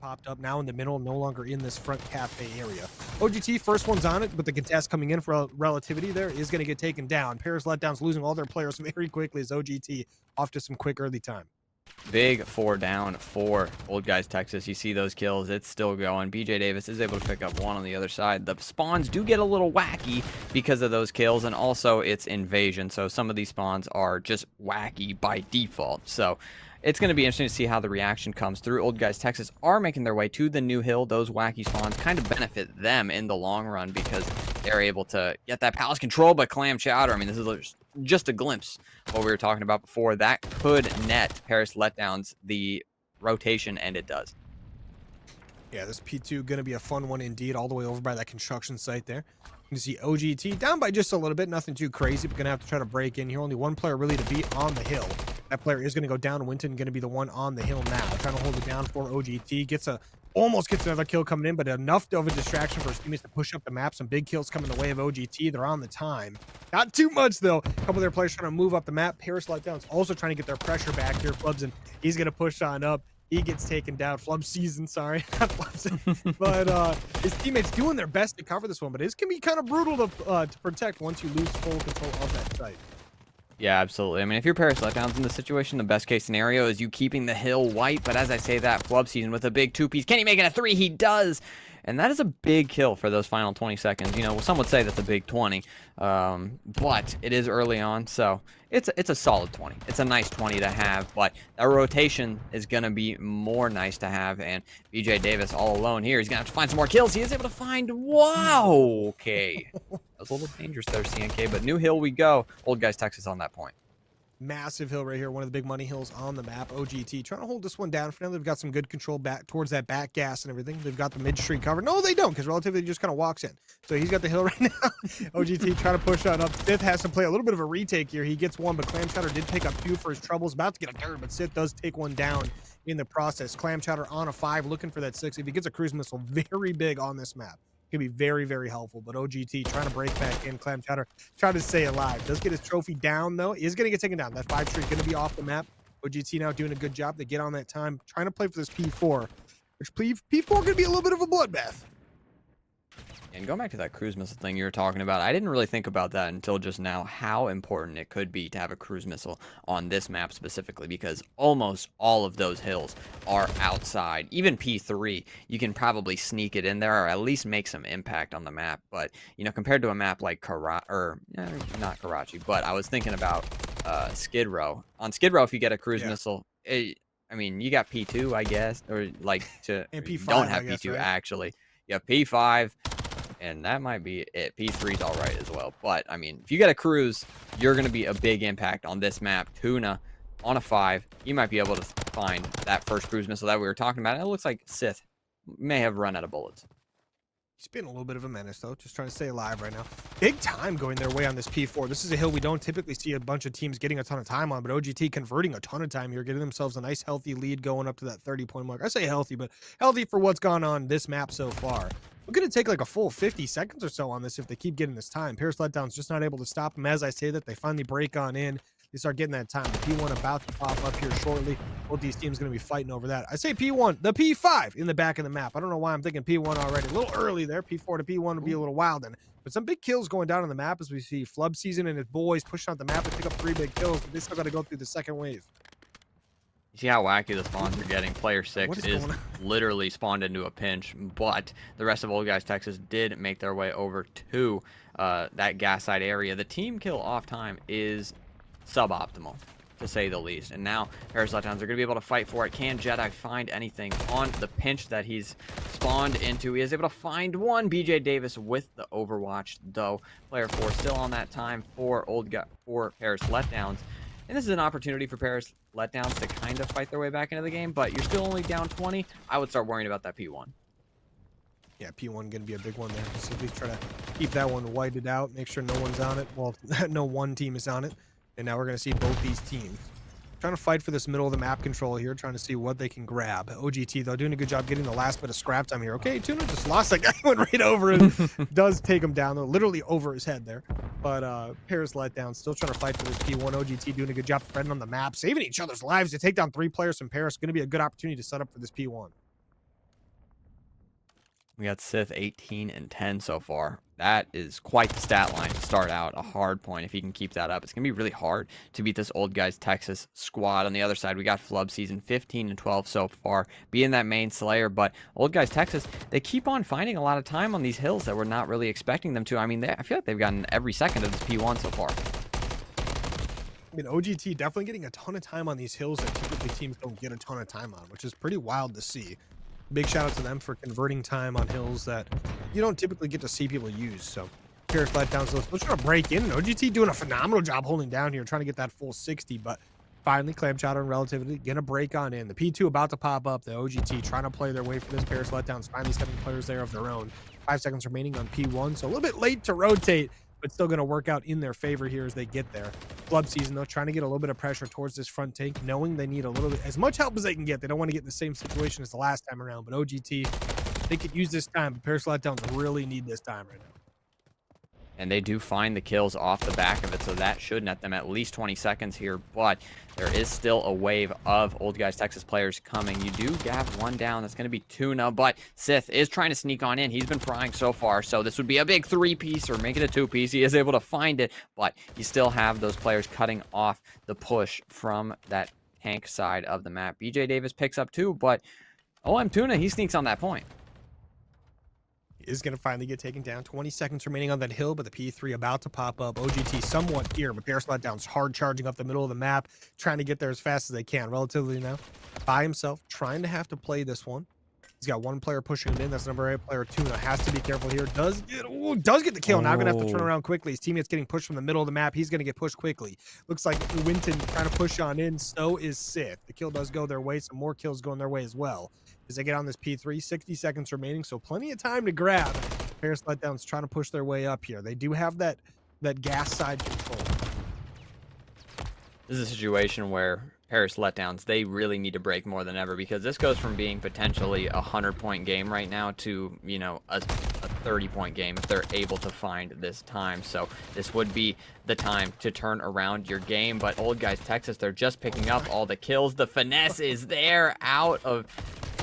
popped up now in the middle, no longer in this front cafe area. OGT, first one's on it, but the contest coming in for relativity there is going to get taken down. Paris Letdowns losing all their players very quickly as OGT off to some quick early time. Big 4 down for Old Guys Texas. You see those kills. It's still going. BJ Davis is able to pick up one on the other side. The spawns do get a little wacky because of those kills, and also it's invasion. So some of these spawns are just wacky by default. So it's going to be interesting to see how the reaction comes through. Old Guys Texas are making their way to the new hill. Those wacky spawns kind of benefit them in the long run because they're able to get that palace control. But Clam Chowder, I mean, this is just a glimpse of what we were talking about before. That could net Paris Letdowns the rotation, and it does. Yeah, this P2 going to be a fun one indeed, all the way over by that construction site there. You can see OGT down by just a little bit, nothing too crazy, but going to have to try to break in here. Only one player really to beat on the hill. That player is going to go down. Winton going to be the one on the hill now, trying to hold it down for OGT. Almost gets another kill coming in, but enough of a distraction for his teammates to push up the map. Some big kills coming the way of OGT. They're on the time. Not too much, though. A couple of their players trying to move up the map. Paris Letdowns also trying to get their pressure back here. Flubs, and he's going to push on up. He gets taken down. Flub season, sorry. Not Flubs. But his teammates doing their best to cover this one. But it can be kind of brutal to protect once you lose full control of that site. Yeah, absolutely. I mean, if you're Paris Letdowns in this situation, the best case scenario is you keeping the hill white. But as I say that, Flub season with a big 2-piece. Can he make it a 3? He does. And that is a big kill for those final 20 seconds. You know, some would say that's a big 20. But it is early on, so it's a solid 20. It's a nice 20 to have, but that rotation is going to be more nice to have. And BJ Davis all alone here. He's going to have to find some more kills. He is able to find, wow, okay. That was a little dangerous there, CNK, but new hill we go. Old Guys Texas on that point. Massive hill right here, one of the big money hills on the map. OGT trying to hold this one down for now. They've got some good control back towards that back gas and everything. They've got the mid street covered. No, they don't, because relatively just kind of walks in. So he's got the hill right now. OGT trying to push on up. Sith has to play a little bit of a retake here. He gets one, but Clam Chowder did pick up 2 for his troubles. About to get a third, but Sith does take one down in the process. Clam Chowder on a 5, looking for that 6. If he gets a cruise missile, very big on this map. Can be very, very helpful. But OGT trying to break back in. Clam Chowder trying to stay alive. Does get his trophy down, though. Is going to get taken down. That 5 streak going to be off the map. OGT now doing a good job. They get on that time. Trying to play for this P4. Which P4 going to be a little bit of a bloodbath. And going back to that cruise missile thing you were talking about, I didn't really think about that until just now, how important it could be to have a cruise missile on this map specifically, because almost all of those hills are outside. Even P3, you can probably sneak it in there or at least make some impact on the map. But, you know, compared to a map like not Karachi, but I was thinking about Skidrow. On Skidrow, if you get a cruise missile, I mean, you got P2, I guess, or like and P5, you don't have guess, P2 right? actually. You have P5. And that might be it. P3's all right as well. But, I mean, if you get a cruise, you're going to be a big impact on this map. Tuna on a 5. You might be able to find that first cruise missile that we were talking about. And it looks like Sith may have run out of bullets. He's been a little bit of a menace, though. Just trying to stay alive right now. Big time going their way on this P4. This is a hill we don't typically see a bunch of teams getting a ton of time on, but OGT converting a ton of time here, getting themselves a nice, healthy lead going up to that 30-point mark. I say healthy, but healthy for what's gone on this map so far. We're going to take like a full 50 seconds or so on this if they keep getting this time. Paris Letdowns just not able to stop them. As I say that, they finally break on in. They start getting that time. The P1 about to pop up here shortly. Both these teams going to be fighting over that. I say P1, the P5 in the back of the map. I don't know why I'm thinking P1 already. A little early there. P4 to P1 would be a little wild then. But some big kills going down on the map as we see Flub Season and his boys pushing out the map to pick up 3 big kills. But they still got to go through the second wave. You see how wacky the spawns are getting. Player 6 is literally spawned into a pinch, but the rest of Old Guys Texas did make their way over to that gas side area. The team kill off time is suboptimal, to say the least. And now Paris Letdowns are going to be able to fight for it. Can Jedi find anything on the pinch that he's spawned into? He is able to find one. BJ Davis with the Overwatch, though. Player 4 still on that time for Paris Letdowns. And this is an opportunity for Paris Letdowns to kind of fight their way back into the game, but you're still only down 20. I would start worrying about that P1. Yeah, P1 going to be a big one there. Simply try to keep that one whited out, make sure no one's on it. Well, no one team is on it. And now we're going to see both these teams trying to fight for this middle of the map control here, trying to see what they can grab. OGT, though, doing a good job getting the last bit of scrap time here. Okay, Tuna just lost that guy, went right over and does take him down, though, literally over his head there. But Paris Letdowns still trying to fight for this P1. OGT doing a good job spreading on the map, saving each other's lives to take down 3 players from Paris. Going to be a good opportunity to set up for this P1. We got Sith 18 and 10 so far. That is quite the stat line to start out. A hard point if he can keep that up. It's going to be really hard to beat this Old Guys Texas squad. On the other side, we got Flub season 15 and 12 so far, being that main slayer. But Old Guys Texas, they keep on finding a lot of time on these hills that we're not really expecting them to. I mean, I feel like they've gotten every second of this P1 so far. I mean, OGT definitely getting a ton of time on these hills that typically teams don't get a ton of time on, which is pretty wild to see. Big shout out to them for converting time on hills that you don't typically get to see people use. So Paris Letdowns, they're trying to break in. OGT doing a phenomenal job holding down here, trying to get that full 60, but finally Clam Chowder and Relativity gonna break on in. The P2 about to pop up. The OGT trying to play their way for this. Paris Letdowns finally 7 players there of their own. 5 seconds remaining on P1, so a little bit late to rotate, but still going to work out in their favor here as they get there. Flub season, though, trying to get a little bit of pressure towards this front tank, knowing they need a little bit, as much help as they can get. They don't want to get in the same situation as the last time around, but OGT, they could use this time, but Paris Letdowns really need this time right now. And they do find the kills off the back of it, so that should net them at least 20 seconds here. But there is still a wave of Old Guys Texas players coming. You do have one down. That's going to be Tuna, but Sith is trying to sneak on in. He's been frying so far, so this would be a big 3-piece or make it a 2-piece. He is able to find it, but you still have those players cutting off the push from that tank side of the map. BJ Davis picks up 2, but Tuna, he sneaks on that point. Is going to finally get taken down. 20 seconds remaining on that hill, but the P3 about to pop up. OGT somewhat here, but Paris Letdowns hard charging up the middle of the map, trying to get there as fast as they can. Relatively now by himself, trying to have to play this one. He's got one player pushing it in. That's number 8 player Tuna. Has to be careful here. Does get the kill. Now going to have to turn around quickly. His teammate's getting pushed from the middle of the map. He's going to get pushed quickly. Looks like Winton trying to push on in. So is Sith. The kill does go their way. Some more kills going their way as well. As they get on this P3, 60 seconds remaining, so plenty of time to grab. Paris Letdowns trying to push their way up here. They do have that gas side control. This is a situation where Paris Letdowns, they really need to break more than ever, because this goes from being potentially a 100-point game right now to, you know, a 30-point game if they're able to find this time. So this would be the time to turn around your game. But Old Guys Texas, they're just picking up all the kills. The finesse is there out of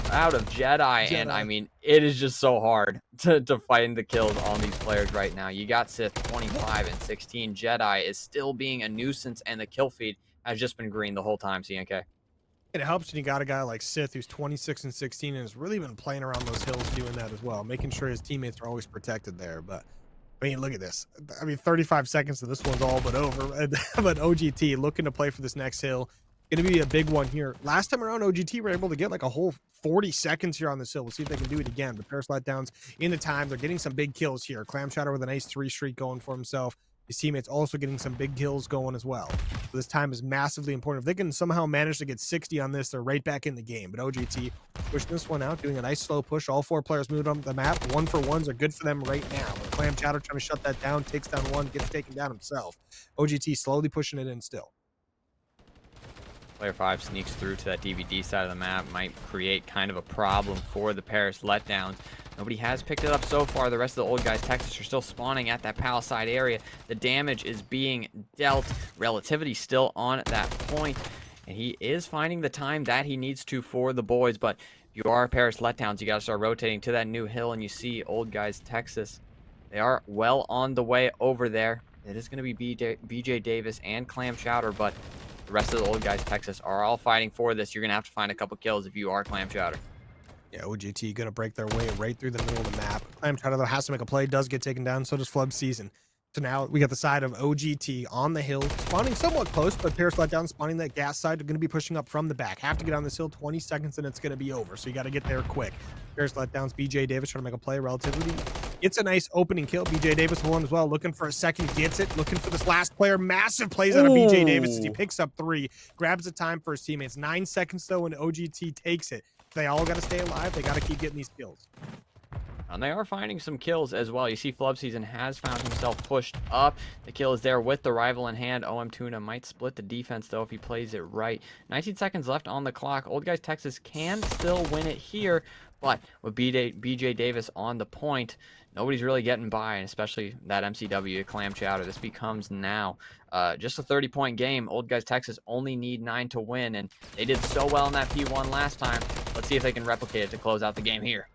Jedi, and I mean, it is just so hard to find the kills on these players right now. You got Sith 25 and 16. Jedi is still being a nuisance, and the kill feed has just been green the whole time, CNK. It helps when you got a guy like Sith who's 26 and 16 and has really been playing around those hills doing that as well, making sure his teammates are always protected there. But I mean, look at this. I mean, 35 seconds to this one's all but over. But OGT looking to play for this next hill. Going to be a big one here. Last time around, OGT were able to get like a whole 40 seconds here on this hill. We'll see if they can do it again. But Paris Letdowns in the time. They're getting some big kills here. Clam Chowder with a nice 3 streak going for himself. His teammates also getting some big kills going as well. So this time is massively important. If they can somehow manage to get 60 on this, they're right back in the game. But OGT pushing this one out, doing a nice slow push. All 4 players moved on the map. 1-for-1s are good for them right now. But Clam Chowder trying to shut that down, takes down one, gets taken down himself. OGT slowly pushing it in still. Player 5 sneaks through to that DVD side of the map, might create kind of a problem for the Paris Letdowns. Nobody has picked it up so far. The rest of the Old Guys Texas are still spawning at that Palisade area. The damage is being dealt. Relativity still on that point, and he is finding the time that he needs to for the boys. But if you are Paris Letdowns, you got to start rotating to that new hill, and you see Old Guys Texas. They are well on the way over there. It is going to be BJ Davis and Clam Chowder, but the rest of the Old Guys Texas are all fighting for this. You're going to have to find a couple kills if you are Clam Chowder. Yeah, OGT going to break their way right through the middle of the map. Clam Chowder, though, has to make a play, does get taken down, so does Flub Season. So now we got the side of OGT on the hill, spawning somewhat close, but Paris Letdowns spawning that gas side. They're going to be pushing up from the back. Have to get on this hill, 20 seconds, and it's going to be over. So you got to get there quick. Paris Letdowns, BJ Davis trying to make a play. Relativity, it's a nice opening kill. BJ Davis one as well, looking for a second, gets it. Looking for this last player. Massive plays out of BJ Davis as he picks up 3, grabs the time for his teammates. 9 seconds though, and OGT takes it. They all got to stay alive. They got to keep getting these kills. And they are finding some kills as well. You see Flub Season has found himself pushed up. The kill is there with the rival in hand. Tuna might split the defense, though, if he plays it right. 19 seconds left on the clock. Old Guys Texas can still win it here, but with BJ Davis on the point, nobody's really getting by, and especially that MCW Clam Chowder. This becomes now just a 30-point game. Old Guys Texas only need 9 to win, and they did so well in that P1 last time. Let's see if they can replicate it to close out the game here.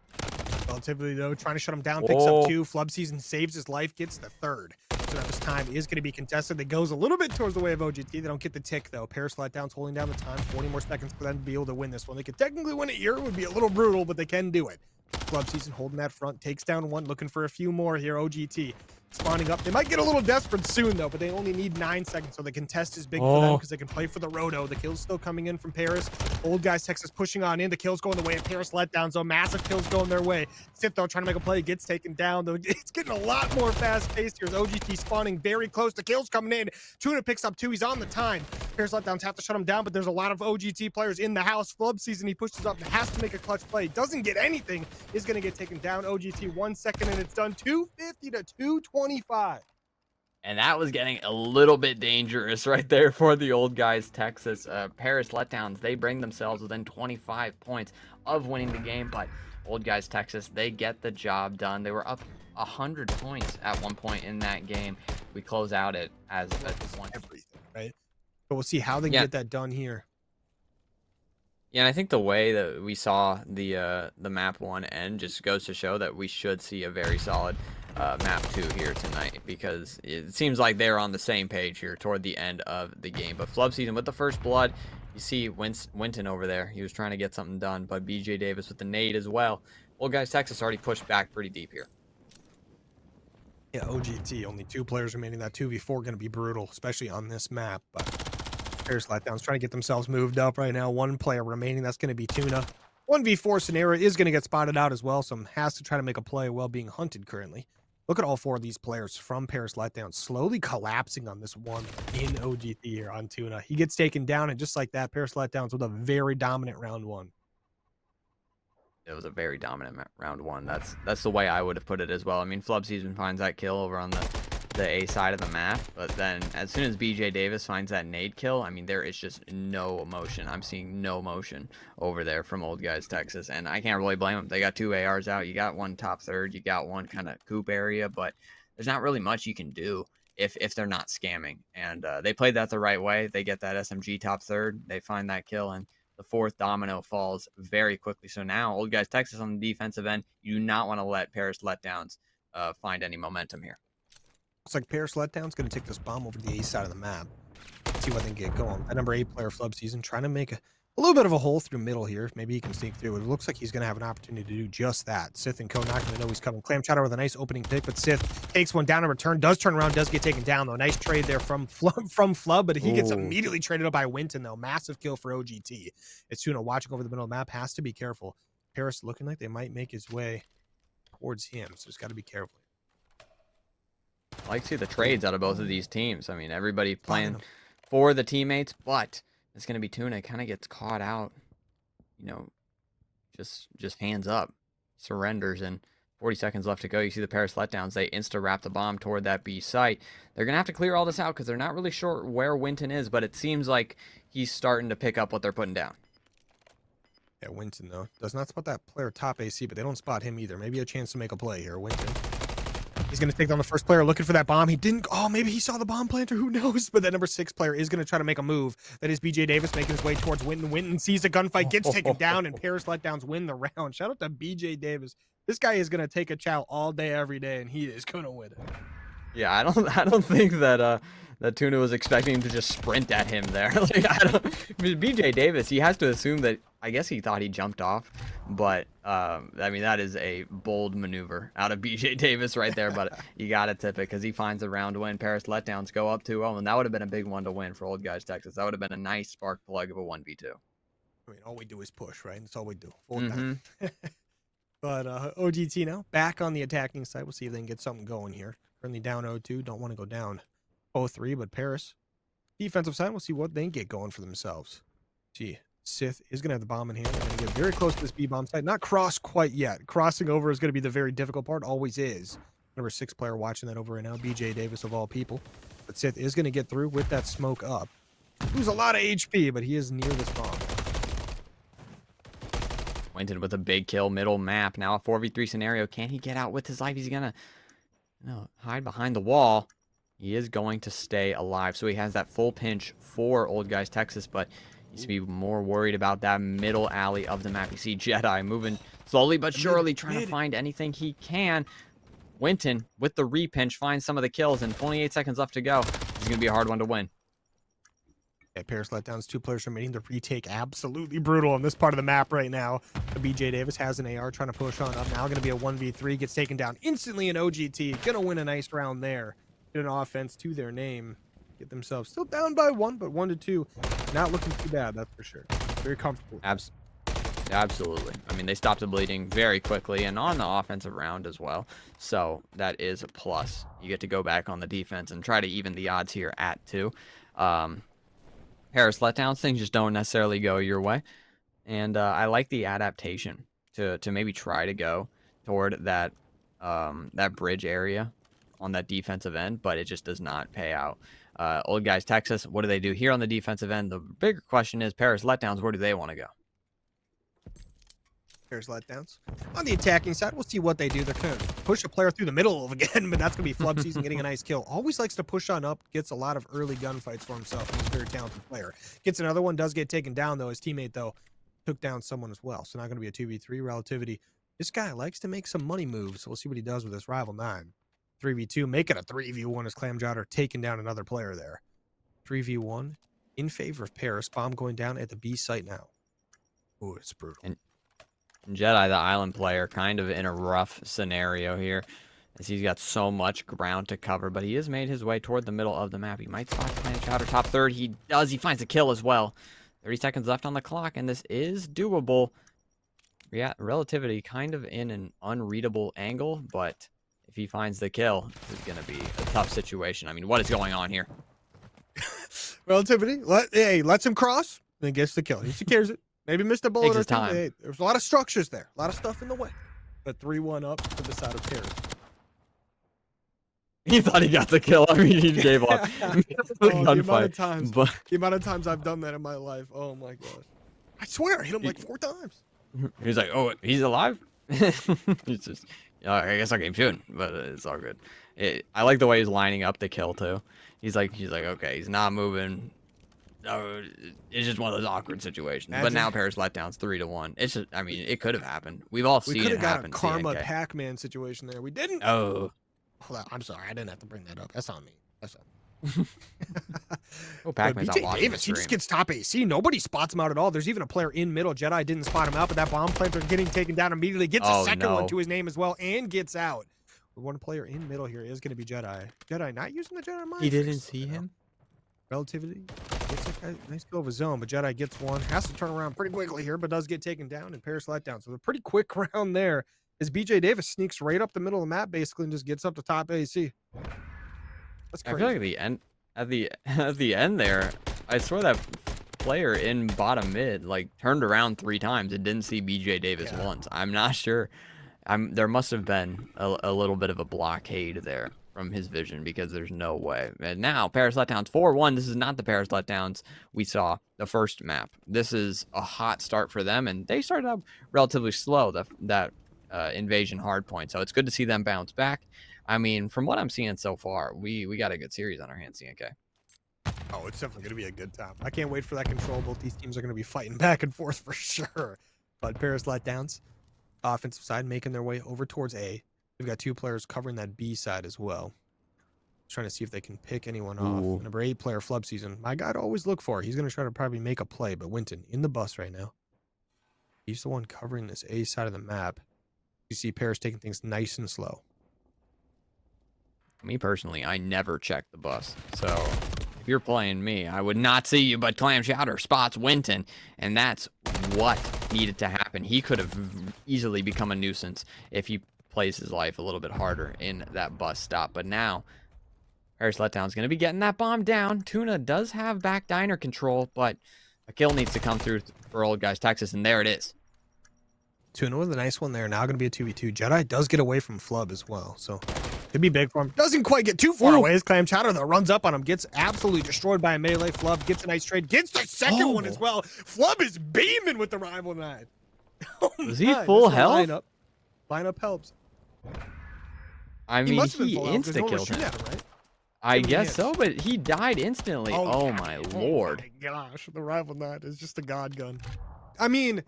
relatively though, trying to shut him down, picks up Oh, 2. Flub Season saves his life, gets the 3rd. So now this time is going to be contested. It goes a little bit towards the way of OGT. They don't get the tick though. Paris Letdowns holding down the time. 40 more seconds for them to be able to win this one. They could technically win it here. It would be a little brutal, but they can do it. Flub Season holding that front, takes down 1, looking for a few more here. OGT spawning up. They might get a little desperate soon though, but they only need 9 seconds, so the contest is big for them because they can play for the roto. The kill's still coming in from Paris. Old guys Texas pushing on in. The kill's going the way of Paris Letdowns, so massive kills going their way. Sith though trying to make a play, gets taken down though. It's getting a lot more fast paced here. OGT spawning very close. The kill's coming in. Tuna picks up 2. He's on the time. Paris Letdowns have to shut him down, but there's a lot of OGT players in the house. Flub Season, he pushes up and has to make a clutch play. Doesn't get anything. Is going to get taken down. OGT 1 second and it's done. 250 to 225. and that was getting a little bit dangerous right there for the old guys, Texas. Paris Letdowns, they bring themselves within 25 points of winning the game, but old guys, Texas, they get the job done. They were up 100 points at one point in that game. We close out it as one. Everything, right? But we'll see how they get that done here. Yeah, and I think the way that we saw the map 1 end just goes to show that we should see a very solid map 2 here tonight, because it seems like they're on the same page here toward the end of the game. But Flub Season with the first blood, you see Winton over there. He was trying to get something done, but BJ Davis with the nade as well. Old guys Texas already pushed back pretty deep here. Yeah, OGT, only 2 players remaining. That 2v4 going to be brutal, especially on this map. But Paris Letdowns trying to get themselves moved up right now. 1 player remaining. That's going to be Tuna. 1v4 scenario is going to get spotted out as well. So has to try to make a play while being hunted currently. Look at all 4 of these players from Paris Letdowns slowly collapsing on this one in OGT here on Tuna. He gets taken down, and just like that, Paris Letdowns with a very dominant round 1. It was a very dominant round 1. That's the way I would have put it as well. I mean, Flub Season finds that kill over on the A side of the map, but then as soon as BJ Davis finds that nade kill, I mean, there is just no emotion. I'm seeing no motion over there from old guys Texas, and I can't really blame them. They got 2 ARs out. You got 1 top third. You got 1 kind of coop area, but there's not really much you can do if they're not scamming. And they played that the right way. They get that SMG top third. They find that kill, and the 4th domino falls very quickly. So now old guys Texas on the defensive end, you do not want to let Paris Letdowns find any momentum here. Looks like Paris Letdown's going to take this bomb over to the A side of the map. See what they can get going. That number 8 player, Flub Season, trying to make a little bit of a hole through middle here. Maybe he can sneak through. It looks like he's going to have an opportunity to do just that. Sith and Co not going to know he's coming. Clam Chowder with a nice opening pick, but Sith takes one down in return. Does turn around, does get taken down, though. Nice trade there from Flub, but he gets immediately traded up by Winton, though. Massive kill for OGT. It's Tuna watching over the middle of the map. Has to be careful. Paris looking like they might make his way towards him, so he's got to be careful. I like to see the trades out of both of these teams. I mean, everybody playing for the teammates, but it's going to be Tuna. Kind of gets caught out, you know, just hands up, surrenders, and 40 seconds left to go. You see the Paris Letdowns. They insta-wrap the bomb toward that B site. They're going to have to clear all this out because they're not really sure where Winton is, but it seems like he's starting to pick up what they're putting down. Yeah, Winton, though, does not spot that player top AC, but they don't spot him either. Maybe a chance to make a play here. Winton. He's going to take down the first player looking for that bomb. He didn't. Oh, maybe he saw the bomb planter. Who knows? But that number 6 player is going to try to make a move. That is BJ Davis making his way towards Winton. Winton sees a gunfight, gets taken down, and Paris Letdowns win the round. Shout out to BJ Davis. This guy is going to take a chow all day, every day, and he is going to win it. Yeah, I don't think that that Tuna was expecting him to just sprint at him there. Like, BJ Davis, he has to assume that. I guess he thought he jumped off, but I mean, that is a bold maneuver out of BJ Davis right there. But you got to tip it because he finds a round win. Paris Letdowns go up 2-0, and that would have been a big one to win for old guys Texas. That would have been a nice spark plug of a 1v2. I mean, all we do is push, right? That's all we do. Full time. But OGT now back on the attacking side. We'll see if they can get something going here. Currently down 0-2. Don't want to go down 0-3, but Paris defensive side. We'll see what they can get going for themselves. Gee. Sith is going to have the bomb in hand. They're going to get very close to this B-bomb site. Not cross quite yet. Crossing over is going to be the very difficult part. Always is. Number 6 player watching that over right now. BJ Davis of all people. But Sith is going to get through with that smoke up. Lose a lot of HP, but he is near this bomb. Winton with a big kill, middle map. Now a 4v3 scenario. Can he get out with his life? He's going to hide behind the wall. He is going to stay alive. So he has that full pinch for old guys Texas, but Needs to be more worried about that middle alley of the map. You see Jedi moving slowly but surely, trying to find anything he can. Winton, with the repinch, finds some of the kills, and 28 seconds left to go. This is going to be a hard one to win. Yeah, Paris Letdowns, 2 players remaining. The retake absolutely brutal on this part of the map right now. BJ Davis has an AR trying to push on up. Now going to be a 1v3. Gets taken down instantly in OGT. Going to win a nice round there. Get an offense to their name. Get themselves still down by 1, but 1-2. Not looking too bad, that's for sure. Very comfortable. Absolutely. I mean, they stopped the bleeding very quickly and on the offensive round as well. So that is a plus. You get to go back on the defense and try to even the odds here at 2. Paris Letdowns, things just don't necessarily go your way. And I like the adaptation to maybe try to go toward that that bridge area on that defensive end, but it just does not pay out. Old Guys Texas, what do they do here on the defensive end? The bigger question is Paris Letdowns, where do they want to go? Paris Letdowns. On the attacking side, we'll see what they do. They're going to push a player through the middle again, but that's going to be Flub Season getting a nice kill. Always likes to push on up, gets a lot of early gunfights for himself. He's a very talented player. Gets another one, does get taken down, though. His teammate, though, took down someone as well. So not going to be a 2v3 relativity. This guy likes to make some money moves. We'll see what he does with this rival 9. 3v2, make it a 3v1 as Clamjouter taking down another player there. 3v1 in favor of Paris. Bomb going down at the B site now. Ooh, it's brutal. And Jedi, the island player, kind of in a rough scenario here, as he's got so much ground to cover, but he has made his way toward the middle of the map. He might spot Clamjouter top 3rd. He does. He finds a kill as well. 30 seconds left on the clock, and this is doable. Yeah, relativity kind of in an unreadable angle, but if he finds the kill, this is going to be a tough situation. I mean, what is going on here? Relativity. Lets him cross, then gets the kill. He secures it. Maybe missed a bullet Takes or his two. time. Hey, there's a lot of structures there. A lot of stuff in the way. But 3-1 up to the side of Paris. He thought he got the kill. I mean, he gave up. The amount of times I've done that in my life. Oh my gosh. I swear I hit him like 4 times. He's like, oh, he's alive? He's just, I guess I keep shooting, but it's all good. I like the way he's lining up the kill too. He's like, okay, he's not moving. It's just one of those awkward situations. But now Paris Letdowns 3-1. It's just, I mean, it could have happened. We've all seen it happen. We could have got a karma Pac-Man situation there. We didn't. Oh. Well, I'm sorry. I didn't have to bring that up. That's on me. That's on me. Oh, Pac-Man's not watching Davis, he just gets top AC. Nobody spots him out at all. There's even a player in middle. Jedi didn't spot him out, but that bomb planter getting taken down immediately. Gets a second one to his name as well and gets out. One player in middle here is going to be Jedi. Jedi not using the Jedi mind. He didn't see him. Relativity. Gets a nice kill of his own, but Jedi gets one. Has to turn around pretty quickly here, but does get taken down, and Paris Letdown. So a pretty quick round there as BJ Davis sneaks right up the middle of the map basically and just gets up to top AC. That's crazy. I feel like at the end there, I swear that player in bottom mid like turned around 3 times and didn't see BJ Davis once. I'm not sure. There must have been a little bit of a blockade there from his vision, because there's no way. And now Paris Letdowns 4-1. This is not the Paris Letdowns we saw the first map. This is a hot start for them, and they started out relatively slow, that invasion hardpoint. So it's good to see them bounce back. I mean, from what I'm seeing so far, we got a good series on our hands, CNK. Oh, it's definitely going to be a good time. I can't wait for that control. Both these teams are going to be fighting back and forth for sure. But Paris Letdowns, offensive side, making their way over towards A. We've got 2 players covering that B side as well. Trying to see if they can pick anyone off. Number 8 player, Flub Season. My guy to always look for. He's going to try to probably make a play, but Winton in the bus right now. He's the one covering this A side of the map. You see Paris taking things nice and slow. Me personally, I never check the bus. So if you're playing me, I would not see you, but Clamjouter spots Winton, and that's what needed to happen. He could have easily become a nuisance if he plays his life a little bit harder in that bus stop. But now Paris Letdown's going to be getting that bomb down. Tuna does have back diner control, but a kill needs to come through for Old Guys Texas, and there it is. Tuna with a nice one there. Now going to be a 2v2. Jedi does get away from Flub as well, so could be big for him. Doesn't quite get too far away as Clamjouter, though, runs up on him. Gets absolutely destroyed by a melee. Flub gets a nice trade. Gets the second one as well. Flub is beaming with the rival 9. Oh, was he full health? Lineup helps. I mean, he insta-killed him. Right? I Too many guess hits. so, but he died instantly. Oh, my lord. Oh my gosh, the Rival 9 is just a god gun. I mean,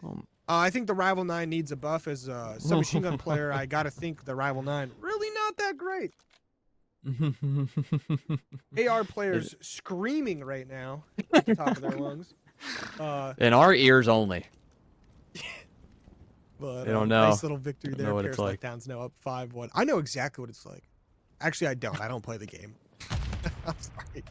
I think the Rival 9 needs a buff as a submachine gun player. I gotta think the Rival 9 really not that great. AR players screaming right now at the top of their lungs. In our ears only. But I don't know. nice little victory there. Paris like. Letdowns now up 5-1. I know exactly what it's like. Actually, I don't. I don't play the game. I'm sorry.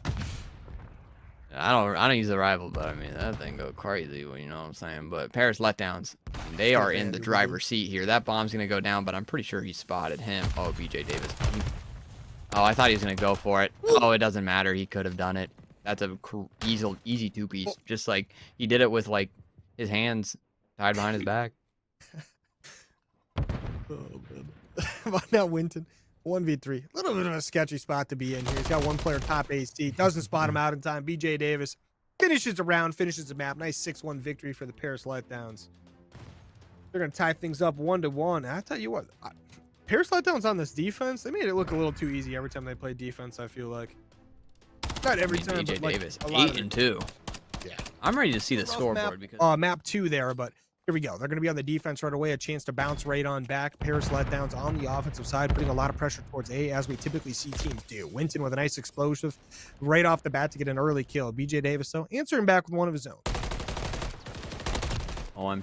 I don't use the Rival, but I mean that thing go crazy. You know what I'm saying? But Paris Letdowns, they are in the driver's seat here. That bomb's gonna go down, but I'm pretty sure he spotted him. Oh, BJ Davis. Oh, I thought he was gonna go for it. Oh, it doesn't matter. He could have done it. That's a easy two-piece. Just like he did it with like his hands tied behind his back. Oh man. About now, Winton. 1v3. A little bit of a sketchy spot to be in here. He's got one player top AC. Doesn't spot him out in time. BJ Davis finishes the round, finishes the map. Nice 6-1 victory for the Paris Letdowns. They're going to tie things up 1-1. I tell you what, Paris Letdowns on this defense, they made it look a little too easy every time they played defense, I feel like. Not every time, BJ but Davis, like 8-2. Yeah. I'm ready to see the scoreboard because map 2 there, but here we go. They're going to be on the defense right away. A chance to bounce right on back. Paris Letdowns on the offensive side, putting a lot of pressure towards A, as we typically see teams do. Winton with a nice explosive right off the bat to get an early kill. BJ Davis, though, answering back with one of his own.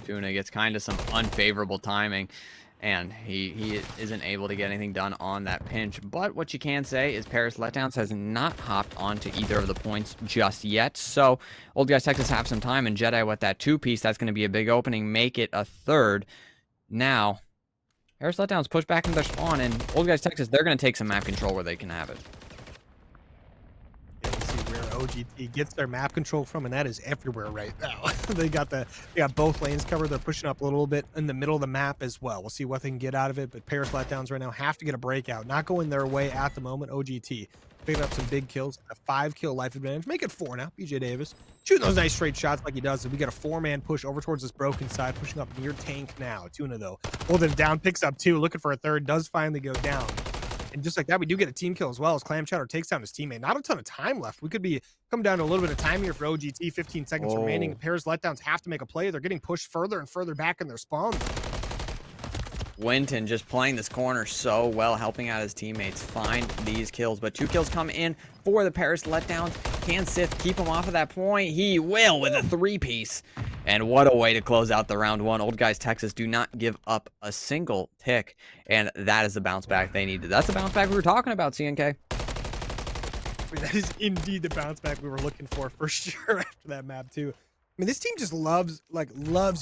Tuna gets kind of some unfavorable timing, and he isn't able to get anything done on that pinch. But what you can say is Paris Letdowns has not hopped onto either of the points just yet. So Old Guys Texas have some time, and Jedi with that two-piece, that's going to be a big opening, make it a third. Now, Paris Letdowns push back into their spawn, and Old Guys Texas, they're going to take some map control where they can have it. Yeah, let's see where OGT gets their map control from, and that is everywhere right now. they got both lanes covered. They're pushing up a little bit in the middle of the map as well. We'll see what they can get out of it, but Paris Letdowns right now have to get a breakout. Not going their way at the moment. OGT picking up some big kills, a 5-kill life advantage. Make it 4 now. BJ Davis shooting those nice straight shots like he does. And we get a 4-man push over towards this broken side, pushing up near tank now. Tuna, though, holding it down, picks up 2, looking for a third, does finally go down. And just like that, we do get a team kill as well as Clam Chowder takes down his teammate. Not a ton of time left. We could be come down to a little bit of time here for OGT. 15 seconds remaining. Paris Letdowns have to make a play. They're getting pushed further and further back in their spawn. Winton just playing this corner so well, helping out his teammates find these kills. But 2 kills come in for the Paris Letdowns. Can Sith keep him off of that point? He will with a 3-piece. And what a way to close out the round 1. Old Guys Texas do not give up a single tick. And that is the bounce back they needed. That's the bounce back we were talking about, CNK. That is indeed the bounce back we were looking for sure after that map too. I mean, this team just loves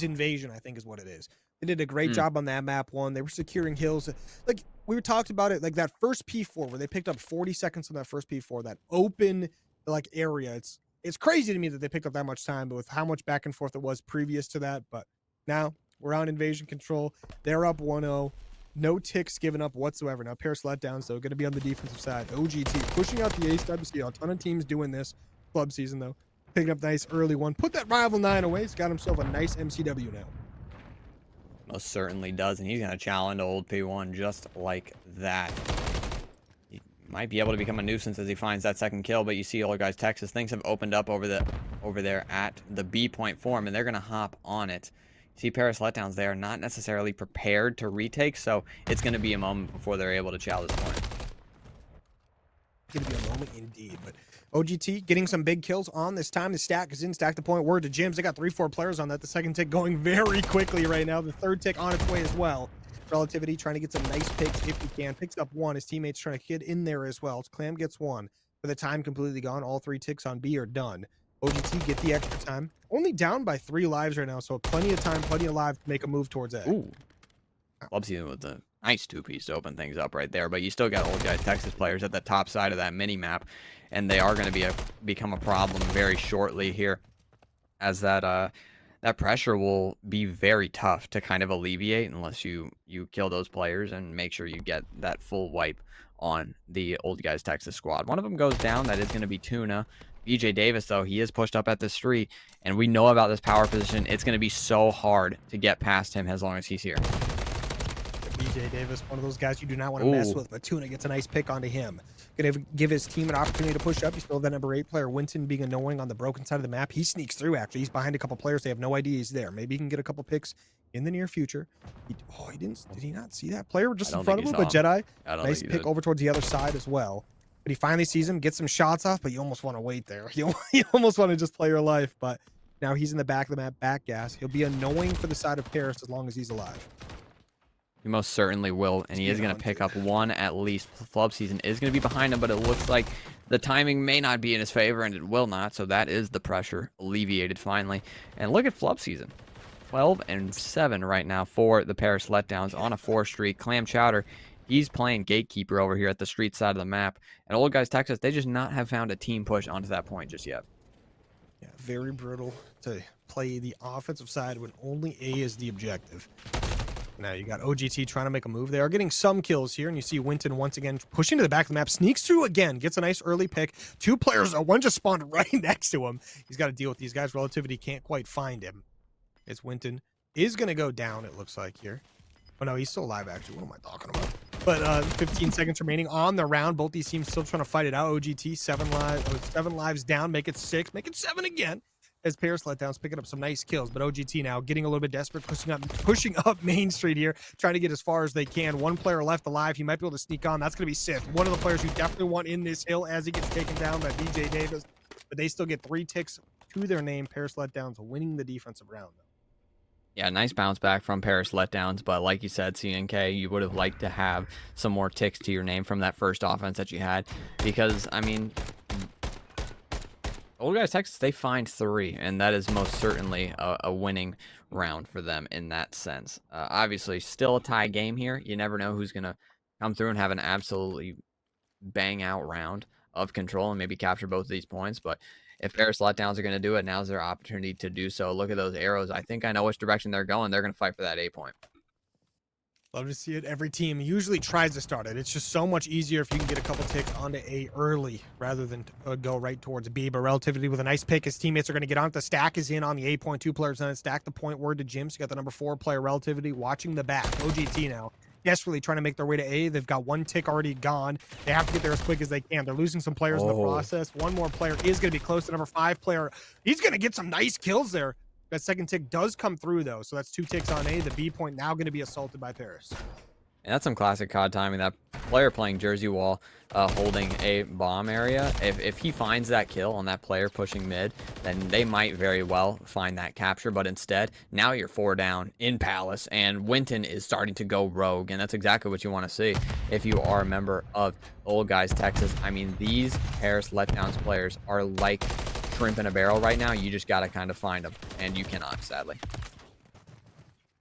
invasion, I think is what it is. They did a great job on that map 1. They were securing hills. Like we talked about it, like that first P4 where they picked up 40 seconds on that first P4, that open like area. It's crazy to me that they picked up that much time, but with how much back and forth it was previous to that. But now we're on invasion control. They're up 1-0. No ticks given up whatsoever. Now Paris Letdowns, though, going to be on the defensive side. OGT pushing out the ace. We see a ton of teams doing this club season, though. Picking up a nice early one. Put that Rival 9 away. He's got himself a nice MCW now. Most certainly does, and he's going to challenge old P1 just like that. He might be able to become a nuisance as he finds that second kill, but you see Old Guys Texas, things have opened up over there at the B point form, and they're going to hop on it. See Paris Letdowns, they are not necessarily prepared to retake, so it's going to be a moment before they're able to chow this point. It's going to be a moment indeed, but OGT getting some big kills on this time. The stack is in, stack the point. Word to Jims. They got 3-4 players on that. The second tick going very quickly right now. The third tick on its way as well. Relativity trying to get some nice picks if he can. Picks up 1. His teammates trying to get in there as well. Clam gets 1. For the time completely gone, all 3 ticks on B are done. OGT get the extra time. Only down by 3 lives right now, so plenty of time, plenty of lives to make a move towards A. Ooh. Love seeing with the nice 2-piece to open things up right there, but you still got Old Guys Texas players at the top side of that mini map, and they are going to become a problem very shortly here, as that pressure will be very tough to kind of alleviate unless you kill those players and make sure you get that full wipe on the Old Guys Texas squad. One of them goes down. That is going to be Tuna. BJ Davis, though, he is pushed up at the street, and we know about this power position. It's going to be so hard to get past him as long as he's here. DJ Davis, one of those guys you do not want to mess with, but Tuna gets a nice pick onto him. Gonna give his team an opportunity to push up. You still have that number 8 player, Winton, being annoying on the broken side of the map. He sneaks through, actually. He's behind a couple players. They have no idea he's there. Maybe he can get a couple picks in the near future. He didn't. Did he not see that player just in front of him? But Jedi, nice pick over towards the other side as well. But he finally sees him, gets some shots off, but you almost want to wait there. You almost want to just play your life, but now he's in the back of the map, back gas. He'll be annoying for the side of Paris as long as he's alive. He most certainly will, and he is going to pick up one at least. Flub season is going to be behind him, but it looks like the timing may not be in his favor, and it will not, so that is the pressure alleviated finally. And look at Flub season. 12-7 right now for the Paris Letdowns on a 4 streak. Clam Chowder, he's playing gatekeeper over here at the street side of the map. And Old Guys Texas, they just not have found a team push onto that point just yet. Yeah, very brutal to play the offensive side when only A is the objective. Now you got OGT trying to make a move. They are getting some kills here, and you see Winton once again pushing to the back of the map, sneaks through again, gets a nice early pick. 2 players, one just spawned right next to him. He's got to deal with these guys. Relativity can't quite find him. It's Winton is going to go down, it looks like here. Oh no, he's still alive actually. What am I talking about? But 15 seconds remaining on the round. Both these teams still trying to fight it out. OGT 7 lives down, make it 6, make it 7 again. As Paris Letdowns picking up some nice kills, but OGT now getting a little bit desperate, pushing up Main Street here, trying to get as far as they can. 1 player left alive. He might be able to sneak on. That's going to be Sith, one of the players you definitely want in this hill as he gets taken down by DJ Davis. But they still get 3 ticks to their name. Paris Letdowns winning the defensive round. Yeah, nice bounce back from Paris Letdowns, but like you said, CNK, you would have liked to have some more ticks to your name from that first offense that you had, because, I mean, Old Guys Texas, they find 3, and that is most certainly a winning round for them in that sense. Obviously, still a tie game here. You never know who's going to come through and have an absolutely bang-out round of control and maybe capture both of these points, but if Paris Letdowns are going to do it, now's their opportunity to do so. Look at those arrows. I think I know which direction they're going. They're going to fight for that A point. Love to see it. Every team usually tries to start it. It's just so much easier if you can get a couple ticks onto A early rather than go right towards B. But Relativity with a nice pick. His teammates are going to get on it. The stack is in on the 8.2 players on it. Stack the point word to Jim. So you got the number 4 player, Relativity, watching the back. OGT now desperately trying to make their way to A. They've got 1 tick already gone. They have to get there as quick as they can. They're losing some players in the process. 1 more player is going to be close to number 5 player. He's going to get some nice kills there. That second tick does come through, though. So that's 2 ticks on A. The B point now going to be assaulted by Paris. And that's some classic COD timing. That player playing Jersey Wall, holding a bomb area, if he finds that kill on that player pushing mid, then they might very well find that capture. But instead, now you're 4 down in Palace, and Winton is starting to go rogue. And that's exactly what you want to see if you are a member of Old Guys Texas. I mean, these Paris Letdowns players are like shrimp in a barrel right now. You just got to kind of find them, and you cannot, sadly.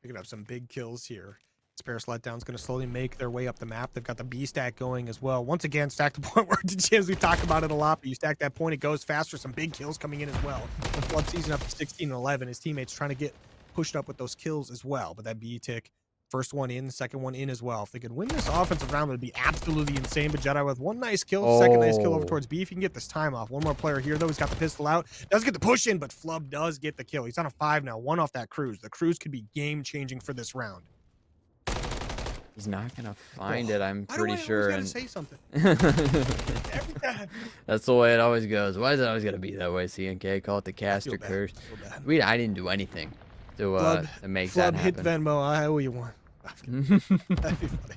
Picking up some big kills here. Paris Letdowns going to slowly make their way up the map. They've got the B stack going as well. Once again, stack the point where to Jims. We talk about it a lot, but you stack that point, it goes faster. Some big kills coming in as well. The Flood season up to 16-11. His teammates trying to get pushed up with those kills as well. But that B tick, first one in, second one in as well. If they could win this offensive round, it would be absolutely insane. But Jedi with 1 nice kill, second nice kill over towards B. If you can get this time off. 1 more player here, though. He's got the pistol out. Does get the push in, but Flub does get the kill. He's on a 5 now. 1 off that cruise. The cruise could be game-changing for this round. He's not gonna find it, I'm pretty sure. And say something. Every time. That's the way it always goes. Why is it always gonna be that way? CNK, call it the caster curse. I didn't do anything to make that happen. Hit Venmo. I owe you one. That'd be funny.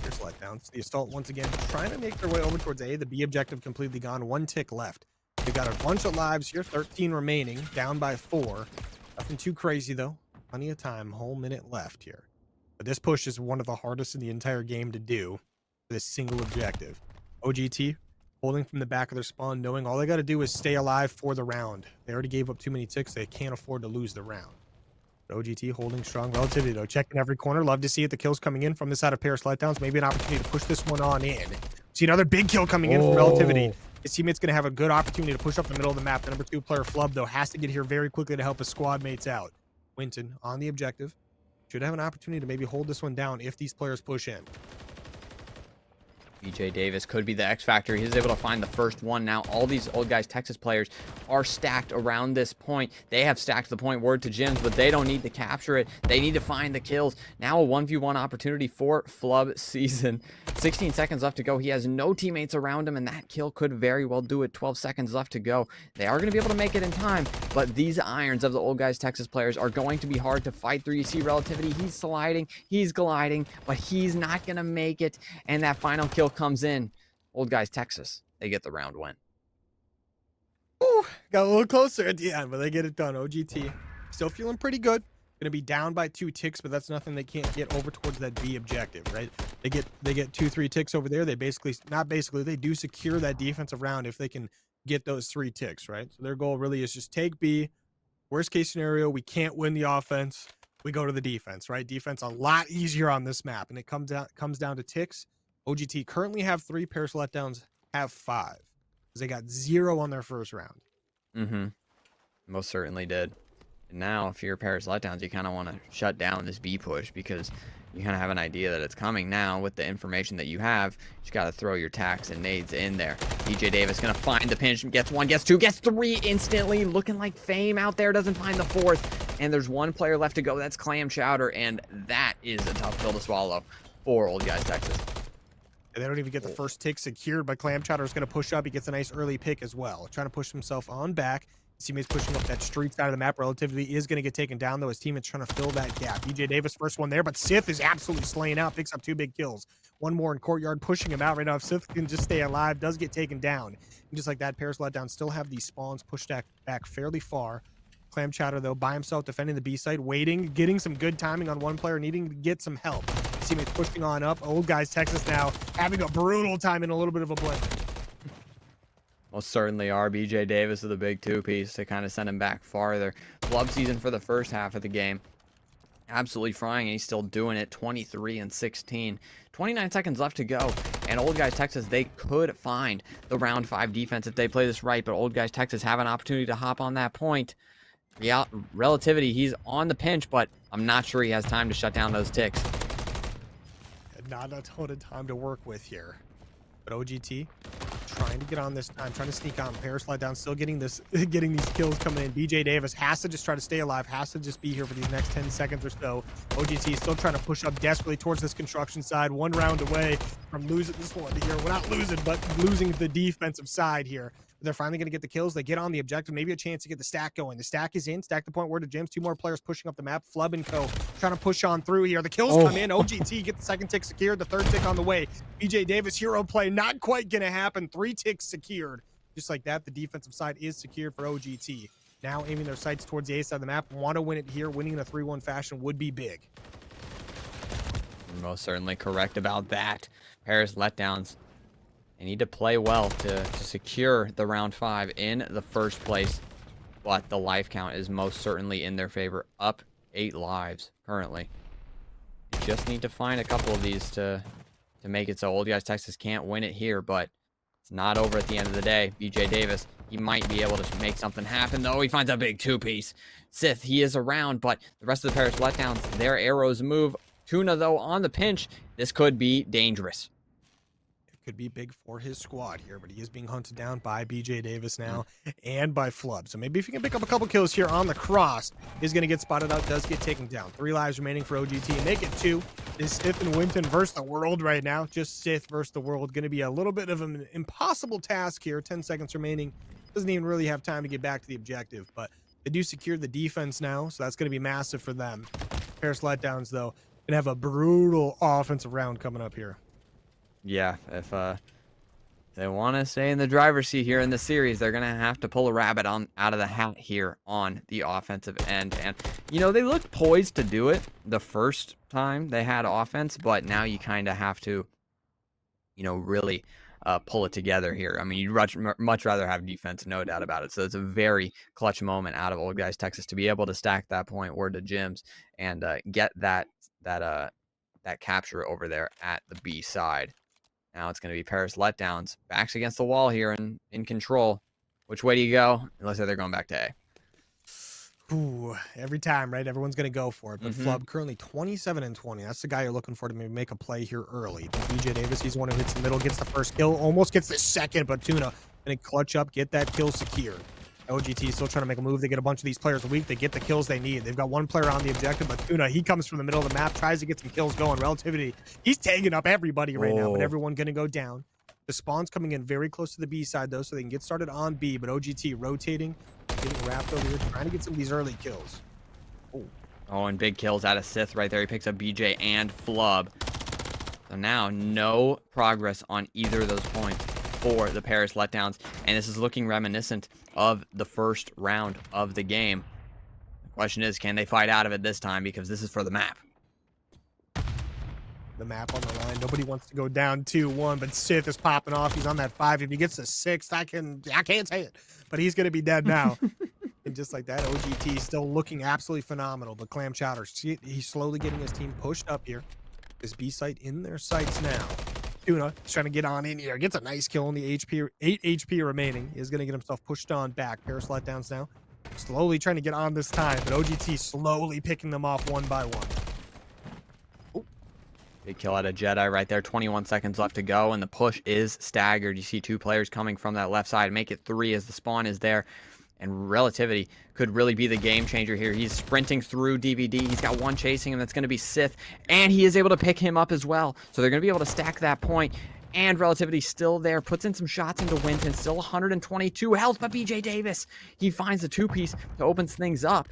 Here's Letdowns. The assault once again trying to make their way over towards A. The B objective completely gone. 1 tick left. They've got a bunch of lives here, 13 remaining, down by 4. Nothing too crazy, though. Plenty of time, whole minute left here. But this push is one of the hardest in the entire game to do for this single objective. OGT holding from the back of their spawn, knowing all they got to do is stay alive for the round. They already gave up too many ticks. They can't afford to lose the round. But OGT holding strong. Relativity, though, checking every corner. Love to see it. The kills coming in from the side of Paris Letdowns. Maybe an opportunity to push this one on in. See another big kill coming in from Relativity. His teammate's going to have a good opportunity to push up the middle of the map. The number 2 player, Flub, though, has to get here very quickly to help his squad mates out. Winton on the objective. Should have an opportunity to maybe hold this one down if these players push in. BJ Davis could be the X factor. He's able to find the first one. Now all these Old Guys Texas players are stacked around this point. They have stacked the point word to Gyms, but they don't need to capture it. They need to find the kills. Now a 1v1 opportunity for Flub Season. 16 seconds left to go. He has no teammates around him, and that kill could very well do it. 12 seconds left to go. They are going to be able to make it in time, but these irons of the Old Guys Texas players are going to be hard to fight through. You see Relativity, he's sliding, he's gliding, but he's not going to make it, and that final kill comes in. Old Guys Texas, they get the round win. Ooh, got a little closer at the end, but they get it done. OGT still feeling pretty good. Gonna be down by 2 ticks, but that's nothing they can't get over towards that B objective, right? They get 2-3 ticks over there. They they do secure that defensive round if they can get those 3 ticks, right? So their goal really is just take B. Worst case scenario, we can't win the offense, we go to the defense, right? Defense a lot easier on this map, and it comes down to ticks. OGT currently have 3, Paris Letdowns have 5, because they got 0 on their first round. Most certainly did. And now, if you're Paris Letdowns, you kind of want to shut down this B push because you kind of have an idea that it's coming. Now, with the information that you have, you just got to throw your tacks and nades in there. BJ Davis going to find the pinch, gets 1, gets 2, gets 3 instantly, looking like Fame out there, doesn't find the 4th. And there's 1 player left to go, that's Clam Chowder, and that is a tough pill to swallow for Old Guys Texas. And they don't even get the first tick secured, but Clam Chowder is going to push up. He gets a nice early pick as well, trying to push himself on back. His teammates pushing up that street side of the map. Relativity is going to get taken down, though. His teammates trying to fill that gap. BJ Davis, first one there, but Sith is absolutely slaying out. Picks up 2 big kills. 1 more in Courtyard, pushing him out right now. If Sith can just stay alive, does get taken down. And just like that, Paris Letdowns still have these spawns pushed back fairly far. Clam Chowder, though, by himself, defending the B side, waiting, getting some good timing on 1 player, needing to get some help. His teammates pushing on up. Old Guys Texas now having a brutal time in a little bit of a blink. Most certainly are. BJ Davis with a big 2-piece to kind of send him back farther. Flub Season for the first half of the game. Absolutely frying, and he's still doing it. 23 and 16. 29 seconds left to go. And Old Guys Texas, they could find the round 5 defense if they play this right, but Old Guys Texas have an opportunity to hop on that point. Yeah, Relativity, he's on the pinch, but I'm not sure he has time to shut down those ticks. Not a ton of time to work with here. But OGT trying to get on this time, trying to sneak on. Paris Letdowns still getting these kills coming in. BJ Davis has to just try to stay alive, has to just be here for these next 10 seconds or so. OGT is still trying to push up desperately towards this construction side, 1 round away from losing this one here. We're not losing, but losing the defensive side here. They're finally going to get the kills. They get on the objective, maybe a chance to get the stack going. The stack is in. Stack the point word to Gyms. 2 more players pushing up the map. Flub and Co. trying to push on through here. The kills come in. OGT get the 2nd tick secured. The 3rd tick on the way. BJ Davis hero play not quite going to happen. 3 ticks secured. Just like that, the defensive side is secured for OGT. Now aiming their sights towards the A side of the map. Want to win it here. Winning in a 3-1 fashion would be big. You're most certainly correct about that. Paris Letdowns, they need to play well to secure the round 5 in the first place, but the life count is most certainly in their favor. Up 8 lives currently. You just need to find a couple of these to make it so Old Guys Texas can't win it here, but it's not over at the end of the day. BJ Davis, he might be able to make something happen, though. He finds a big 2-piece. Sith, he is around, but the rest of the Paris Letdowns, their arrows move. Tuna, though, on the pinch. This could be dangerous. Could be big for his squad here, but he is being hunted down by BJ Davis now and by Flub. So maybe if he can pick up a couple kills here on the cross, he's going to get spotted out, does get taken down. 3 lives remaining for OGT. Make it 2. Is Sith and Winton versus the world right now. Just Sith versus the world. Going to be a little bit of an impossible task here. 10 seconds remaining. Doesn't even really have time to get back to the objective, but they do secure the defense now, so that's going to be massive for them. Paris Letdowns, though, going to have a brutal offensive round coming up here. Yeah, if they want to stay in the driver's seat here in the series, they're going to have to pull a rabbit out of the hat here on the offensive end. And, you know, they looked poised to do it the first time they had offense, but now you kind of have to, you know, really pull it together here. I mean, you'd much rather have defense, no doubt about it. So it's a very clutch moment out of Old Guys Texas to be able to stack that point word to Gyms and get that capture over there at the B side. Now it's going to be Paris Letdowns. Backs against the wall here and in control. Which way do you go? It looks like they're going back to A. Ooh, every time, right? Everyone's going to go for it. But Flub currently 27-20. That's the guy you're looking for to maybe make a play here early. But BJ Davis, he's the one who hits the middle, gets the first kill, almost gets the second, but Tuna going to clutch up, get that kill secure. OGT still trying to make a move. They get a bunch of these players weak. They get the kills they need. They've got one player on the objective, but Tuna, he comes from the middle of the map, tries to get some kills going. Relativity, he's tagging up everybody right now, but everyone going to go down. The spawn's coming in very close to the B side, though, so they can get started on B, but OGT rotating, getting wrapped over here, trying to get some of these early kills. Oh, and big kills out of Sith right there. He picks up BJ and Flub. So now, no progress on either of those points for the Paris Letdowns, and this is looking reminiscent of the first round of the game. The question is, can they fight out of it this time, because this is for the map? The map on the line. Nobody wants to go down 2-1, but Sith is popping off. He's on that 5. If he gets a 6, I can't say it, but he's going to be dead now. And just like that, OGT still looking absolutely phenomenal, but Clam Chowder, he's slowly getting his team pushed up here. This B site in their sights now. Tuna is trying to get on in here. Gets a nice kill on the HP, 8 HP remaining. He's going to get himself pushed on back. Paris Letdowns now. Slowly trying to get on this time, but OGT slowly picking them off one by one. Big kill out of Jedi right there. 21 seconds left to go, and the push is staggered. You see 2 players coming from that left side. Make it 3 as the spawn is there. And Relativity could really be the game changer here. He's sprinting through DVD. He's got one chasing him. That's going to be Sith. And he is able to pick him up as well. So they're going to be able to stack that point. And Relativity still there. Puts in some shots into Winton. Still 122 health. But BJ Davis, he finds the 2-piece to open things up.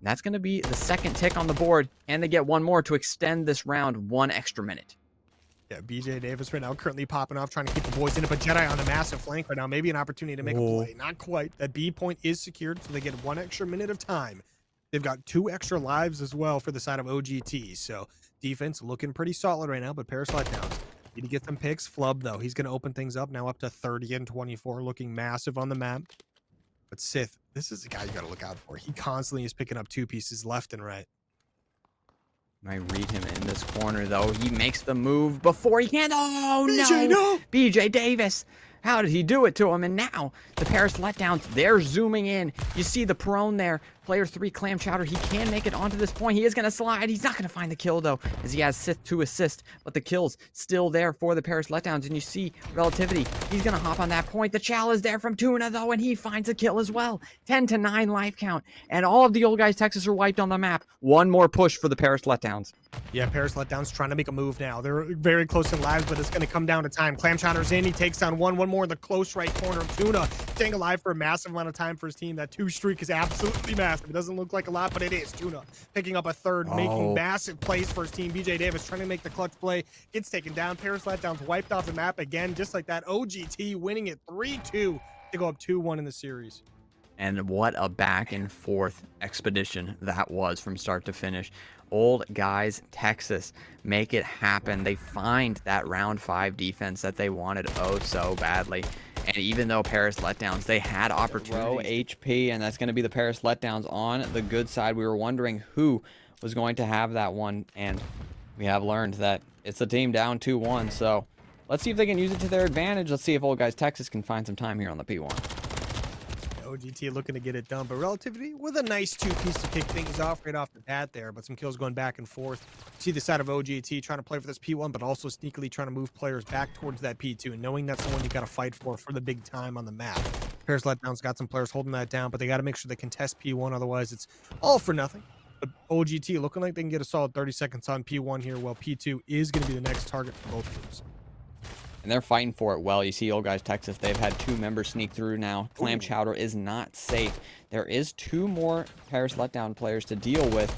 That's going to be the second tick on the board. And they get one more to extend this round 1 extra minute. Yeah, BJ Davis right now currently popping off, trying to keep the boys in it, but Jedi on the massive flank right now. Maybe an opportunity to make a play. Not quite. That B point is secured, so they get 1 extra minute of time. They've got 2 extra lives as well for the side of OGT. So defense looking pretty solid right now, but Paris Letdowns need to get them picks. Flub, though, he's going to open things up now up to 30-24, looking massive on the map. But Sith, this is the guy you got to look out for. He constantly is picking up 2 pieces left and right. Might read him in this corner, though. He makes the move before he can. Oh, BJ, no! BJ Davis. How did he do it to him? And now the Paris Letdowns, they're zooming in. You see the prone there. Player 3, Clam Chowder, he can make it onto this point. He is going to slide. He's not going to find the kill, though, as he has Sith to assist. But the kill's still there for the Paris Letdowns. And you see Relativity. He's going to hop on that point. The chow is there from Tuna, though, and he finds a kill as well. 10-9 life count. And all of the old guys Texas are wiped on the map. One more push for the Paris Letdowns. Yeah, Paris Letdowns trying to make a move now. They're very close in lives, but it's going to come down to time. Clam Chowder's in. He takes down one more in the close right corner. Tuna staying alive for a massive amount of time for his team. That 2 streak is absolutely massive. It doesn't look like a lot, but it is. Tuna picking up a 3rd, making massive plays for his team. BJ Davis trying to make the clutch play. Gets taken down. Paris Letdowns wiped off the map again, just like that. OGT winning it 3-2 to go up 2-1 in the series. And what a back and forth expedition that was from start to finish. Old guys Texas make it happen. They find that round 5 defense that they wanted oh so badly. And even though Paris Letdowns, they had opportunities. HP, and that's going to be the Paris Letdowns on the good side. We were wondering who was going to have that one, and we have learned that it's the team down 2-1. So let's see if they can use it to their advantage. Let's see if Old Guys Texas can find some time here on the P1. OGT looking to get it done, but Relativity with a nice 2-piece to kick things off right off the bat there, but some kills going back and forth. See the side of OGT trying to play for this P1, but also sneakily trying to move players back towards that P2, and knowing that's the one you got to fight for the big time on the map. Paris Letdowns got some players holding that down, but they got to make sure they contest P1, otherwise it's all for nothing. But OGT looking like they can get a solid 30 seconds on P1 here, while P2 is going to be the next target for both teams. And they're fighting for it well. You see Old Guys Texas, they've had 2 members sneak through now. Clam Chowder is not safe. There is 2 more Paris Letdown players to deal with.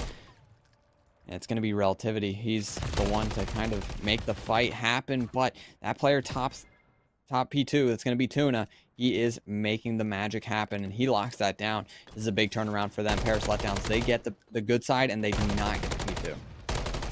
And it's going to be Relativity. He's the one to kind of make the fight happen. But that player top P2, it's going to be Tuna. He is making the magic happen, and he locks that down. This is a big turnaround for them. Paris Letdowns, they get the good side, and they do not get the P2.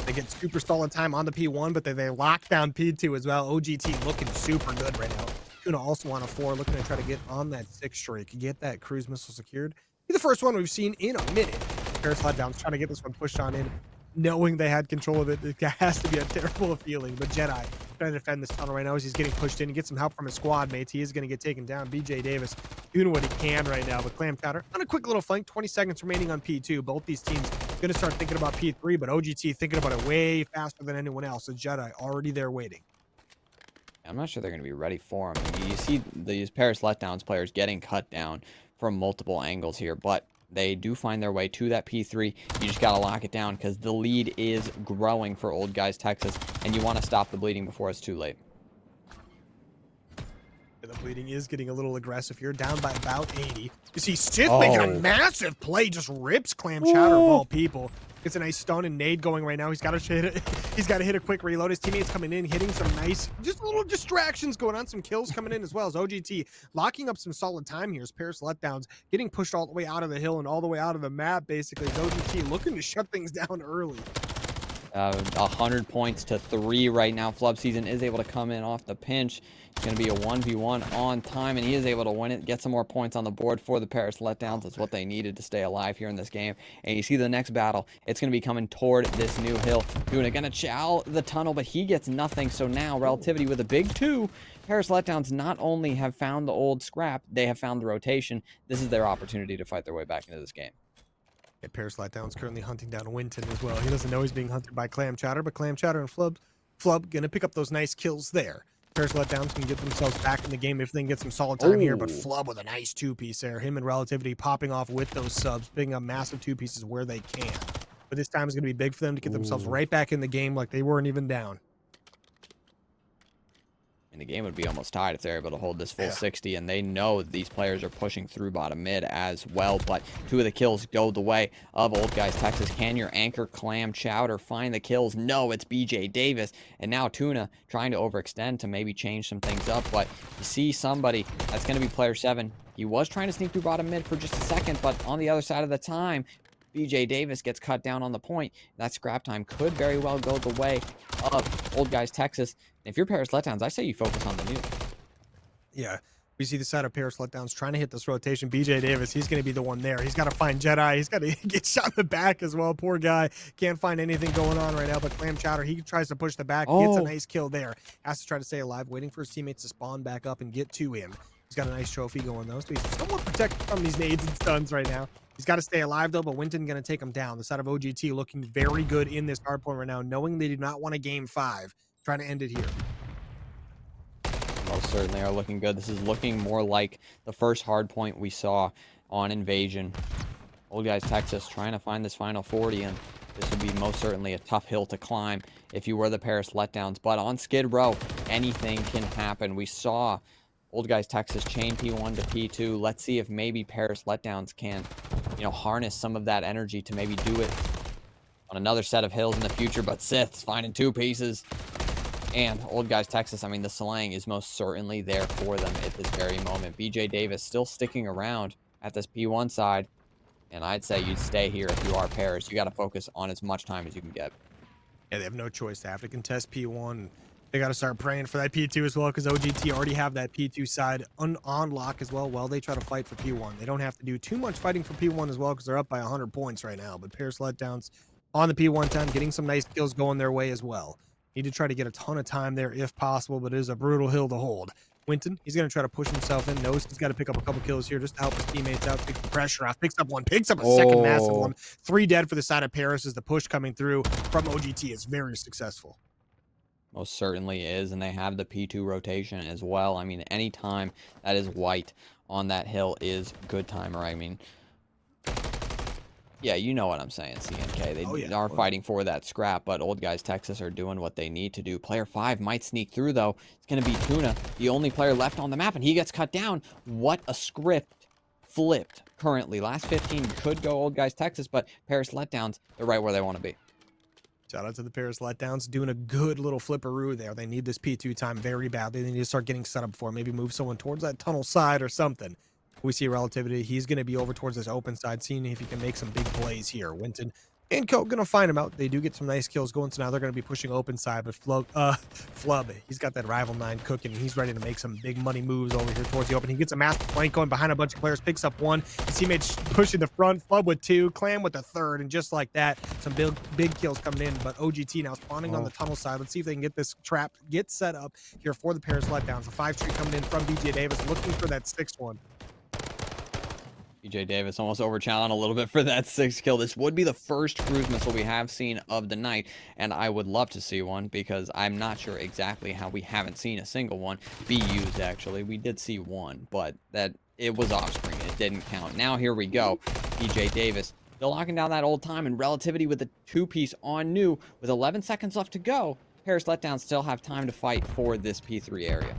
They get super stolen time on the P1, but they lock down P2 as well. OGT looking super good right now. Tuna also on a 4, looking to try to get on that 6 streak, get that cruise missile secured. Be the first one we've seen in a minute. Paris Letdowns trying to get this one pushed on in, knowing they had control of it. It has to be a terrible feeling, but Jedi trying to defend this tunnel right now as he's getting pushed in. He gets some help from his squad mates. He is going to get taken down. BJ Davis doing what he can right now. But Clam Chowder on a quick little flank, 20 seconds remaining on P2. Both these teams going to start thinking about P3, but OGT thinking about it way faster than anyone else. The Jedi already there waiting. I'm not sure they're going to be ready for him. I mean, you see these Paris Letdowns players getting cut down from multiple angles here, but they do find their way to that P3. You just got to lock it down because the lead is growing for Old Guys Texas, and you want to stop the bleeding before it's too late. The bleeding is getting a little aggressive here, down by about 80. You see Sith making a massive play, just rips Clam Chowder of all people. It's a nice stun and nade going right now. He's got to hit a quick reload. His teammates coming in, hitting some nice, just little distractions going on. Some kills coming in as well as OGT locking up some solid time here. As Paris Letdowns getting pushed all the way out of the hill and all the way out of the map, basically. As OGT looking to shut things down early. 100 points to 3 right now. Flub Season is able to come in off the pinch. It's going to be a 1v1 on time, and he is able to win it, get some more points on the board for the Paris Letdowns. That's what they needed to stay alive here in this game. And you see the next battle, it's going to be coming toward this new hill. Doing it, going to chow the tunnel, but he gets nothing. So now, Relativity with a big 2. Paris Letdowns not only have found the old scrap, they have found the rotation. This is their opportunity to fight their way back into this game. Yeah, Paris Letdowns currently hunting down Winton as well. He doesn't know he's being hunted by Clam Chowder, but Clam Chowder and Flub going to pick up those nice kills there. Paris Letdowns can get themselves back in the game if they can get some solid time here, but Flub with a nice 2-piece there. Him and Relativity popping off with those subs, picking up massive 2-pieces where they can. But this time is going to be big for them to get themselves right back in the game like they weren't even down. And the game would be almost tied if they're able to hold this full 60, and they know these players are pushing through bottom mid as well. But 2 of the kills go the way of Old Guys Texas. Can your anchor Clam Chowder find the kills? No, it's BJ Davis. And now Tuna trying to overextend to maybe change some things up. But you see somebody that's going to be player 7. He was trying to sneak through bottom mid for just a second, but on the other side of the time, BJ Davis gets cut down on the point. That scrap time could very well go the way of Old Guys Texas. If you're Paris Letdowns, I say you focus on the new. Yeah, we see the side of Paris Letdowns trying to hit this rotation. BJ Davis, he's going to be the one there. He's got to find Jedi. He's got to get shot in the back as well. Poor guy. Can't find anything going on right now, but Clam Chowder, he tries to push the back. Gets a nice kill there. Has to try to stay alive, waiting for his teammates to spawn back up and get to him. He's got a nice trophy going, though, so he's somewhat protected from these nades and stuns right now. He's got to stay alive, though, but Winton going to take him down. The side of OGT looking very good in this hardpoint right now, knowing they do not want a game 5. Trying to end it here. Most certainly are looking good. This is looking more like the first hard point we saw on Invasion. Old Guys Texas trying to find this final 40, and this would be most certainly a tough hill to climb if you were the Paris Letdowns. But on Skidrow, anything can happen. We saw Old Guys Texas chain P1 to P2. Let's see if maybe Paris Letdowns can, harness some of that energy to maybe do it on another set of hills in the future. But Sith's finding 2 pieces. And Old Guys Texas, I mean, the slang is most certainly there for them at this very moment. BJ Davis still sticking around at this P1 side. And I'd say you'd stay here if you are Paris. You got to focus on as much time as you can get. Yeah, they have no choice. They have to contest P1. They got to start praying for that P2 as well, because OGT already have that P2 side on lock as well while they try to fight for P1. They don't have to do too much fighting for P1 as well, because they're up by 100 points right now. But Paris Letdowns on the P1 time, getting some nice kills going their way as well. Need to try to get a ton of time there if possible, but it is a brutal hill to hold. Winton, he's going to try to push himself in. Knows he's got to pick up a couple kills here just to help his teammates out. Takes the pressure off. Picks up one. Picks up a second massive one. 3 dead for the side of Paris as the push coming through from OGT is very successful. Most certainly is, and they have the P2 rotation as well. I mean, anytime that is white on that hill is good timer. I mean, yeah, you know what I'm saying, CNK. They are fighting for that scrap, but Old Guys Texas are doing what they need to do. Player 5 might sneak through, though. It's going to be Tuna, the only player left on the map, and he gets cut down. What a script flipped currently. Last 15 could go Old Guys Texas, but Paris Letdowns, they're right where they want to be. Shout out to the Paris Letdowns doing a good little flipperoo there. They need this P2 time very badly. They need to start getting set up for it. Maybe move someone towards that tunnel side or something. We see Relativity. He's going to be over towards this open side, seeing if he can make some big plays here. Winton and Coke going to find him out. They do get some nice kills going, so now they're going to be pushing open side. But Flub, he's got that rival 9 cooking, and he's ready to make some big money moves over here towards the open. He gets a massive flank going behind a bunch of players, picks up 1. His teammates pushing the front. Flub with 2, Clam with the 3rd, and just like that, some big kills coming in. But OGT now spawning on the tunnel side. Let's see if they can get this trap set up here for the Paris Letdowns. The 5 streak coming in from BJ Davis, looking for that 6th one. BJ Davis almost overchallenged a little bit for that 6th kill. This would be the first cruise missile we have seen of the night, and I would love to see one because I'm not sure exactly how we haven't seen a single one be used, actually. We did see one, but it was off screen. It didn't count. Now here we go. BJ Davis still locking down that old time and relativity with a 2-piece on new with 11 seconds left to go. Paris Letdowns still have time to fight for this P3 area.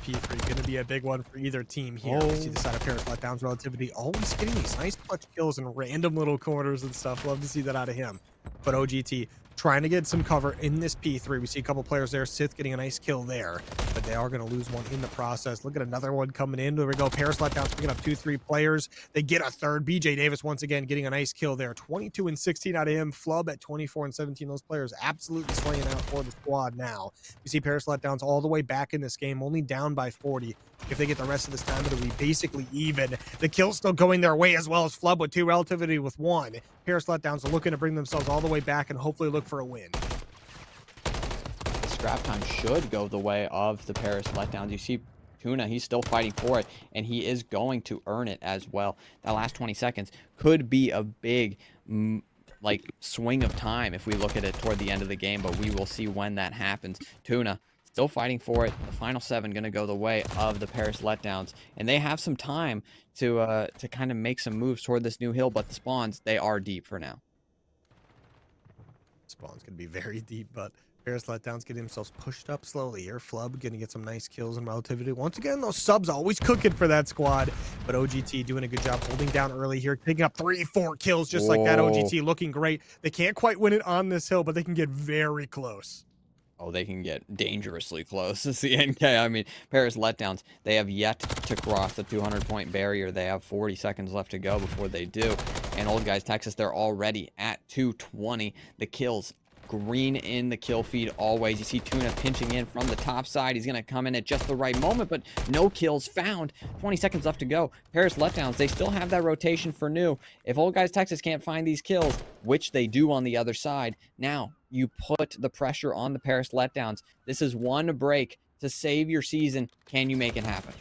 P3 going to be a big one for either team here. We see the side of Paris Letdowns relativity always getting these nice clutch kills in random little corners and stuff. Love to see that out of him. But OGT trying to get some cover in this P3. We see a couple players there. Sith getting a nice kill there, but they are going to lose one in the process. Look at another one coming in. There we go. Paris Letdowns picking up 2-3 players. They get a third. BJ Davis once again getting a nice kill there. 22 and 16 out of him. Flub at 24 and 17. Those players absolutely slaying out for the squad now. We see Paris Letdowns all the way back in this game, only down by 40. If they get the rest of this time, it'll be basically even. The kill's still going their way as well as Flub with 2, relativity with 1. Paris Letdowns are looking to bring themselves all the way back and hopefully look for a win. The scrap time should go the way of the Paris Letdowns. You see Tuna, he's still fighting for it, and he is going to earn it as well. That last 20 seconds could be a big swing of time if we look at it toward the end of the game, but we will see when that happens. Tuna still fighting for it. The final 7 going to go the way of the Paris Letdowns, and they have some time to kind of make some moves toward this new hill, but the spawns, they are deep for now. Spawn's going to be very deep, but Paris Letdowns getting themselves pushed up slowly here. Flub going to get some nice kills and relativity. Once again, those subs always cooking for that squad, but OGT doing a good job holding down early here, picking up 3-4 kills just like that. OGT looking great. They can't quite win it on this hill, but they can get very close. Oh, they can get dangerously close. It's the NK. I mean, Paris Letdowns, they have yet to cross the 200-point barrier. They have 40 seconds left to go before they do. And Old Guys Texas, they're already at 220. The kills, green in the kill feed always. You see Tuna pinching in from the top side. He's going to come in at just the right moment, but no kills found. 20 seconds left to go. Paris Letdowns, they still have that rotation for new. If Old Guys Texas can't find these kills, which they do on the other side, now you put the pressure on the Paris Letdowns. This is one break to save your season. Can you make it happen?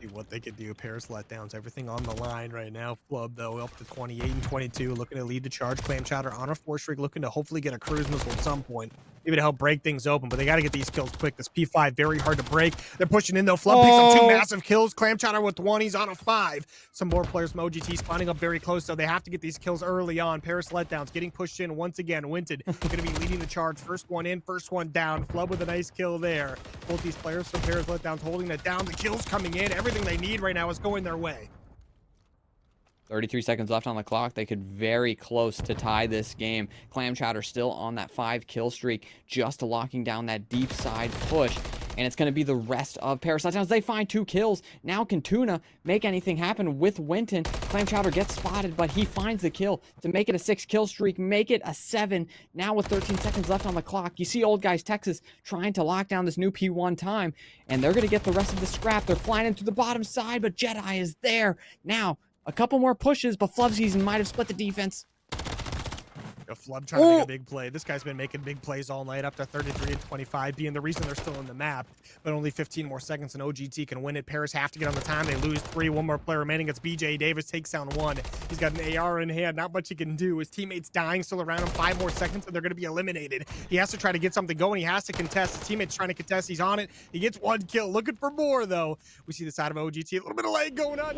See what they could do. Paris Letdowns, everything on the line right now. Flub, though, up to 28 and 22, looking to lead the charge. Clam Chowder on a 4 streak, looking to hopefully get a cruise missile at some point, maybe to help break things open, but they got to get these kills quick. This P5, very hard to break. They're pushing in, though. Flub picks up 2 massive kills. Clam Chowder with 1. He's on a 5. Some more players from OGT spawning up very close, so they have to get these kills early on. Paris Letdowns getting pushed in once again. Winted going to be leading the charge. First one in, first one down. Flub with a nice kill there. Both these players from Paris Letdowns holding it down. The kills coming in. Everything they need right now is going their way. 33 seconds left on the clock. They could very close to tie this game. Clam Chowder still on that 5 kill streak, just locking down that deep side push. And it's going to be the rest of Paris Letdowns. They find 2 kills. Now can Tuna make anything happen with Winton? Clam Chowder gets spotted, but he finds the kill to make it a 6 kill streak, make it a 7. Now with 13 seconds left on the clock, you see Old Guys Texas trying to lock down this new P1 time, and they're going to get the rest of the scrap. They're flying into the bottom side, but Jedi is there. Now, a couple more pushes, but Flub Season might have split the defense. Flub trying to make a big play. This guy's been making big plays all night, up to 33 and 25, being the reason they're still in the map. But only 15 more seconds and OGT can win it. Paris have to get on the time. They lose 3. 1 more player remaining. It's BJ Davis, takes down 1. He's got an AR in hand. Not much he can do. His teammates dying still around him. 5 more seconds and they're going to be eliminated. He has to try to get something going. He has to contest. His teammates trying to contest. He's on it. He gets 1 kill. Looking for more, though. We see the side of OGT. A little bit of lag going on.